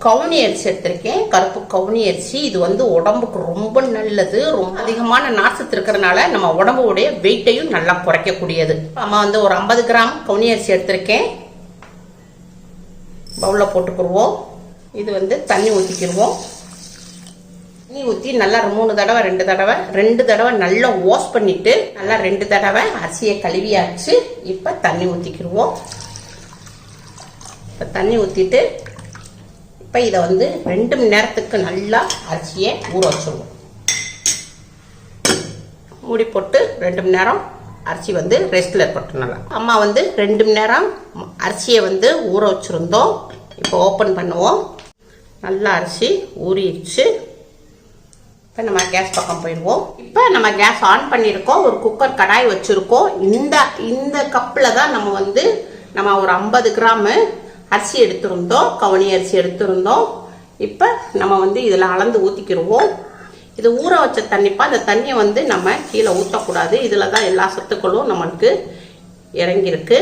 கவுனி அரிசி எடுத்திருக்கேன். கருப்பு கவுனி அரிசி. இது வந்து உடம்புக்கு ரொம்ப நல்லது. ரொம்ப அதிகமான நார்சத்து இருக்கிறதுனால நம்ம உடம்புடைய வெயிட்டையும் நல்லா குறைக்கக்கூடியது. அம்மா வந்து ஒரு 50 கிராம் கவுனி அரிசி எடுத்திருக்கேன். பவுல்ல போட்டுக்கிடுவோம். இது வந்து தண்ணி ஊற்றிக்கிடுவோம். தண்ணி ஊற்றி நல்லா 3 தடவை 2 தடவை நல்லா வாஷ் பண்ணிட்டு நல்லா 2 தடவை அரிசியை கழுவியாச்சு. இப்போ தண்ணி ஊற்றிக்கிடுவோம். இப்போ தண்ணி ஊற்றிட்டு இப்போ இதை வந்து 2 மணி நேரத்துக்கு நல்லா அரிசியை ஊற வச்சுருவோம். மூடி போட்டு 2 மணி நேரம் அரிசி வந்து ரெஸ்ட்ல இருக்கட்டும். நல்லா அம்மா வந்து 2 மணி நேரம் அரிசியை வந்து ஊற வச்சுருந்தோம். இப்போ ஓப்பன் பண்ணுவோம். நல்லா அரிசி ஊறிடுச்சு. இப்போ நம்ம கேஸ் பக்கம் போயிடுவோம். இப்போ நம்ம கேஸ் ஆன் பண்ணியிருக்கோம். ஒரு குக்கர் கடாய் வச்சுருக்கோம். இந்த கப்பில் தான் நம்ம ஒரு 50 கிராம் அரிசி எடுத்திருந்தோம். கவுனி அரிசி எடுத்திருந்தோம். இப்போ நம்ம வந்து இதில் அளந்து ஊற்றிக்கிடுவோம். இது ஊற வச்ச தண்ணிப்பா. இந்த தண்ணியை வந்து நம்ம கீழே ஊற்றக்கூடாது. இதில் தான் எல்லா சத்துக்களும் நம்மளுக்கு இறங்கியிருக்கு.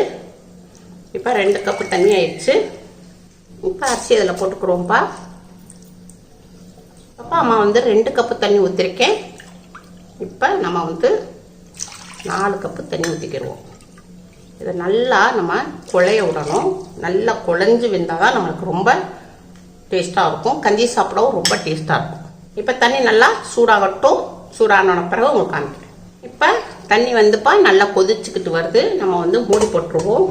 இப்போ 2 கப்பு தண்ணி ஆயிடுச்சு. இப்போ அரிசி இதில் போட்டுக்கிறோம்ப்பா. அப்போ அம்மா வந்து 2 கப்பு தண்ணி ஊற்றிருக்கேன். இப்போ நம்ம வந்து 4 கப்பு தண்ணி ஊற்றிக்கிடுவோம். இதை நல்லா நம்ம குழைய விடணும். நல்லா குழைஞ்சி வெந்தால் தான் நம்மளுக்கு ரொம்ப டேஸ்ட்டாக இருக்கும். கஞ்சி சாப்பிடவும் ரொம்ப டேஸ்ட்டாக இருக்கும். இப்போ தண்ணி நல்லா சூடாகட்டும். சூடான பிறகு உங்களுக்கு காமிக்கிறேன். இப்போ தண்ணி வந்துப்பா நல்லா கொதிச்சுக்கிட்டு வருது. நம்ம வந்து மூடி போட்டுருவோம்.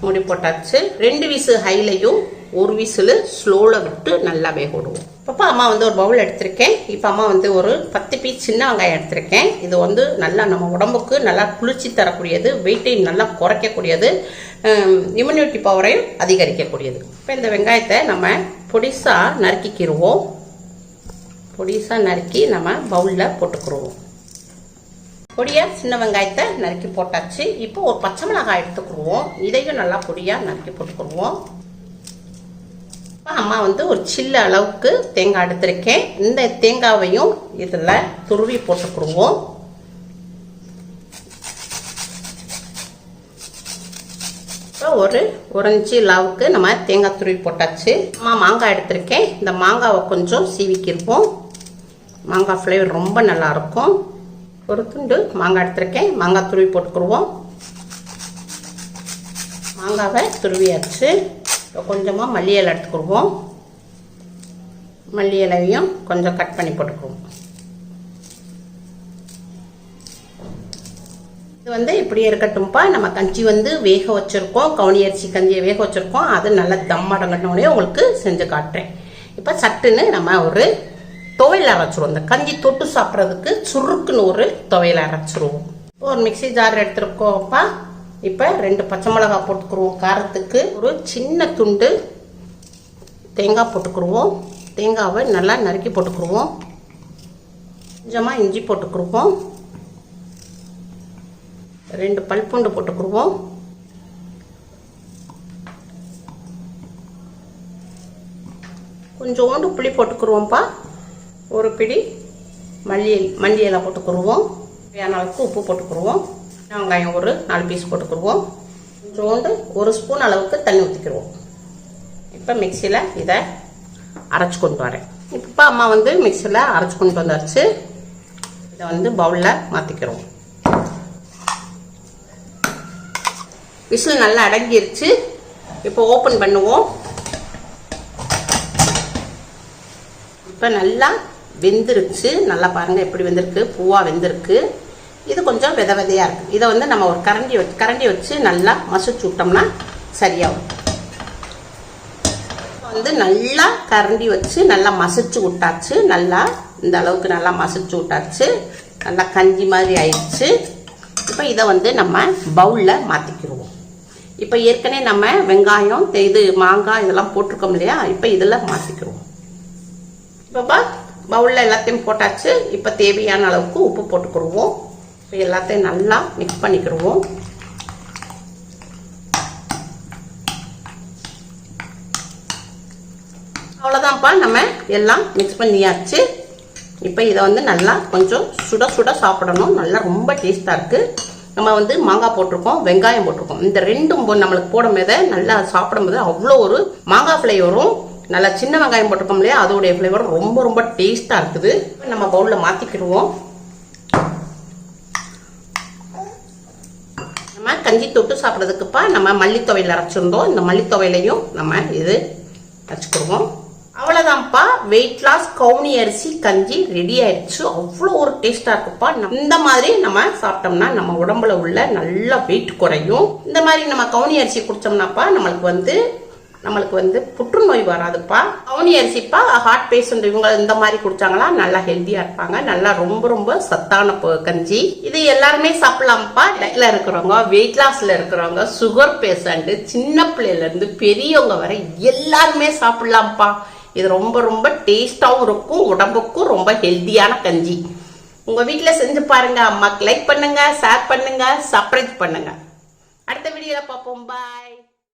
மூடி போட்டாச்சு. 2 விசில் ஹைலையும் 1 விசில் ஸ்லோவில் விட்டு நல்லா வேக விடுவோம். இப்போ அம்மா வந்து ஒரு பவுல் எடுத்திருக்கேன். இப்போ அம்மா வந்து ஒரு 10 பீஸ் சின்ன வெங்காயம் எடுத்திருக்கேன். இது வந்து நல்லா நம்ம உடம்புக்கு நல்லா குளிர்ச்சி தரக்கூடியது. வெயிட்டையும் நல்லா குறைக்கக்கூடியது. இம்யூனிட்டி பவரையும் அதிகரிக்கக்கூடியது. இப்போ இந்த வெங்காயத்தை நம்ம பொடிசாக நறுக்கிக்கிடுவோம். பொடிசாக நறுக்கி நம்ம பவுலில் போட்டுக்கிடுவோம். பொடியாக சின்ன வெங்காயத்தை நறுக்கி போட்டாச்சு. இப்போ ஒரு பச்சை மிளகாய் எடுத்துக்கிடுவோம். இதையும் நல்லா பொடியாக நறுக்கி போட்டுக்கிடுவோம். அம்மா வந்து ஒரு சில்ல அளவுக்கு தேங்காய் எடுத்திருக்கேன். இந்த தேங்காவையும் இதில் துருவி போட்டுக்கிடுவோம். ஒரு இன்ச்சு அளவுக்கு நம்ம தேங்காய் துருவி போட்டாச்சு. அம்மா மாங்காய் எடுத்திருக்கேன். இந்த மாங்காவை கொஞ்சம் சீவிக்கிடுவோம். மாங்காய் ஃப்ளேவர் ரொம்ப நல்லா இருக்கும். ஒரு துண்டு மாங்காய் எடுத்திருக்கேன். மாங்காய் துருவி போட்டுக்கிடுவோம். மாங்காவை துருவியாச்சு. கொஞ்சமாக மல்லி இலை எடுத்துக்கிடுவோம். மல்லி இலையும் கொஞ்சம் கட் பண்ணி போட்டுக்குவோம். இது வந்து இப்படியே இருக்கட்டும்ப்பா. நம்ம கஞ்சி வந்து வேக வச்சுருக்கோம். கவுனி அரிசி கஞ்சியை வேக வச்சுருக்கோம். அது நல்லா தம் அடங்கட்டோடனே உங்களுக்கு செஞ்சு காட்டுறேன். இப்போ சட்டுன்னு நம்ம ஒரு துவையல் அரைச்சிருவோம். இந்த கஞ்சி தொட்டு சாப்பிட்றதுக்கு சுருக்குன்னு ஒரு துவையல் அரைச்சிருவோம். ஒரு மிக்சி ஜார் எடுத்துருக்கோம்ப்பா. இப்போ 2 பச்சை மிளகாய் போட்டுக்குருவோம். காரத்துக்கு ஒரு சின்ன துண்டு தேங்காய் போட்டுக்குருவோம். தேங்காவை நல்லா நறுக்கி போட்டுக்குருவோம். கொஞ்சமாக இஞ்சி போட்டுக்குருவோம். 2 பல் பூண்டு போட்டுக்குருவோம். கொஞ்சோண்டு புளி போட்டுக்குருவோம்ப்பா. ஒரு பிடி மல்லி இலை போட்டுக்குருவோம். தேவையான அளவுக்கு உப்பு போட்டுக்குருவோம். வெங்காயம் ஒரு 4 பீஸ் போட்டுக்குருவோம். கொஞ்சோண்டு 1 ஸ்பூன் அளவுக்கு தண்ணி ஊற்றிக்கிடுவோம். இப்போ மிக்சியில் இதை அரைச்சி கொண்டு வரேன். இப்போ அம்மா வந்து மிக்சியில் அரைச்சி கொண்டு வந்தாச்சு. இதை வந்து பவுலில் மாற்றிக்கிறோம். விசில் நல்லா அடங்கிருச்சு. இப்போ ஓப்பன் பண்ணுவோம். இப்போ நல்லா வெந்துருச்சு. நல்லா பாருங்கள் எப்படி வெந்திருக்கு. பூவாக வெந்திருக்கு. இது கொஞ்சம் வித விதையாக இருக்குது. இதை வந்து நம்ம ஒரு கரண்டி வச்சு நல்லா மசிச்சு விட்டோம்னா சரியாகும். வந்து நல்லா கரண்டி வச்சு நல்லா மசிச்சு விட்டாச்சு. நல்லா இந்த அளவுக்கு நல்லா மசிச்சு விட்டாச்சு. நல்லா கஞ்சி மாதிரி ஆயிடுச்சு. இப்போ இதை வந்து நம்ம பவுலில் மாற்றிக்கிடுவோம். இப்போ ஏற்கனவே நம்ம வெங்காயம் மாங்காய் இதெல்லாம் போட்டிருக்கோம் இல்லையா. இப்போ இதில் மாற்றிக்கிடுவோம். இப்போப்பா பவுலில் எல்லாத்தையும் போட்டாச்சு. இப்போ தேவையான அளவுக்கு உப்பு போட்டுக்கிடுவோம். இப்போ எல்லாத்தையும் நல்லா மிக்ஸ் பண்ணிக்கிடுவோம். அவ்வளோதான்ப்பா. நம்ம எல்லாம் மிக்ஸ் பண்ணியாச்சு. இப்போ இதை வந்து நல்லா கொஞ்சம் சுட சுட சாப்பிடணும். நல்லா ரொம்ப டேஸ்ட்டாக இருக்குது. நம்ம வந்து மாங்காய் போட்டிருக்கோம், வெங்காயம் போட்டிருக்கோம். இந்த ரெண்டும் நம்மளுக்கு போடும்போது நல்லா சாப்பிடும்போது அவ்வளோ ஒரு மாங்காய் ஃப்ளேவரும், நல்லா சின்ன வெங்காயம் போட்டிருக்கோம் இல்லையா, அதோடைய ஃப்ளேவர் ரொம்ப ரொம்ப டேஸ்டா இருக்குது. நம்ம பவுல்ல மாத்திக்கிடுவோம். நம்ம கஞ்சி தொட்டு சாப்பிட்றதுக்குப்பா நம்ம மல்லித்துவையில் அரைச்சிருந்தோம். இந்த மல்லித்துவையிலையும் நம்ம இது வச்சுக்கிடுவோம். அவ்வளோதான்ப்பா, வெயிட் லாஸ் கவுனி அரிசி கஞ்சி ரெடி ஆயிடுச்சு. அவ்வளோ ஒரு டேஸ்டா இருக்குப்பா. இந்த மாதிரி நம்ம சாப்பிட்டோம்னா நம்ம உடம்புல உள்ள நல்ல வெயிட் குறையும். இந்த மாதிரி நம்ம கவுனி அரிசி குடிச்சோம்னாப்பா நம்மளுக்கு வந்து புற்றுநோய் வராதுப்பா. கவுனி அரிசிப்பா ஹார்ட் பேஷண்ட் இவங்க இந்த மாதிரி குடிச்சாங்களா நல்லா ஹெல்த்தியா இருப்பாங்க. நல்லா ரொம்ப ரொம்ப சத்தான கஞ்சி. இது எல்லாருமே சாப்பிடலாம்ப்பா. டயட்ல இருக்கிறவங்க, வெயிட் லாஸ்ல இருக்கிறவங்க, சுகர் பேஷண்ட், சின்ன பிள்ளைல இருந்து பெரியவங்க வரை எல்லாருமே சாப்பிடலாம்ப்பா. இது ரொம்ப ரொம்ப டேஸ்டாவும் இருக்கும், உடம்புக்கும் ரொம்ப ஹெல்த்தியான கஞ்சி. உங்க வீட்டுல செஞ்சு பாருங்க. அம்மாக்கு லைக் பண்ணுங்க, ஷேர் பண்ணுங்க, சப்ஸ்கிரைப் பண்ணுங்க. அடுத்த வீடியோல பார்ப்போம். பாய்.